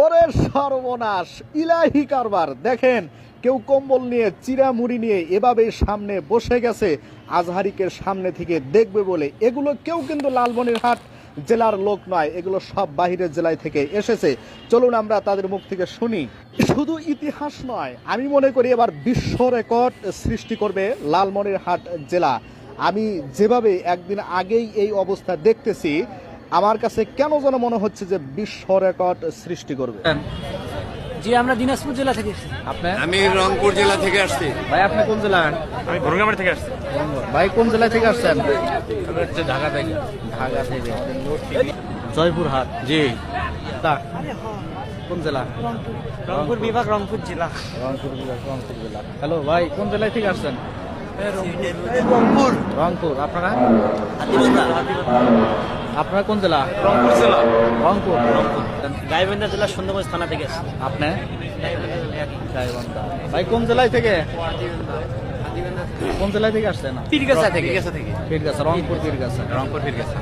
ওরে সর্বনাশ, ইলাহি কারবার। দেখেন, কেউ কম্বল নিয়ে চিরামুড়ি নিয়ে এভাবে সামনে বসে গেছে আজহারিকের সামনে থেকে দেখবে বলে। এগুলো কেউ কিন্তু লালমনিরহাট জেলার লোক নয়, এগুলো সব বাহিরের জেলায় থেকে এসেছে। চলুন আমরা তাদের মুখ থেকে শুনি। শুধু ইতিহাস নয়, আমি মনে করি এবার বিশ্ব রেকর্ড সৃষ্টি করবে লালমনিরহাট জেলা। আমি যেভাবে একদিন আগেই এই অবস্থা দেখতেছি, আমার কাছে কেন যেন মনে হচ্ছে যে বিশ্ব রেকর্ড সৃষ্টি করবে। জি, আমরা দিনাজপুর জেলা থেকে এসেছি। আপনি? আমি রংপুর জেলা থেকে আসছি। ভাই আপনি কোন জেলার? আমি ভরঙ্গামাটি থেকে আসছি। ভাই কোন জেলা থেকে আসছেন? আমি হচ্ছে ঢাকা থেকে। ঢাকা থেকে। জয়পুরহাট। জি। কোন জেলা? রংপুর বিভাগ, রংপুর জেলা। রংপুর জেলা, রংপুর জেলা। হ্যালো ভাই, কোন জেলায় থেকে আসছেন? রংপুর। রংপুর। আপনারা? আপনারা কোন জেলা? রংপুর জেলা। রংপুর। গাইবান্ধা জেলা সুন্দরগঞ্জ থানা থেকে এসেছি। আপনি? গাইবান্ধা। ভাই কোন জেলায় থেকে? কোন জেলায় থেকে আসছেন? পীরগাছা থেকে। পীরগাছা, রংপুর পীরগাছা। রংপুর ফিরে গেছে।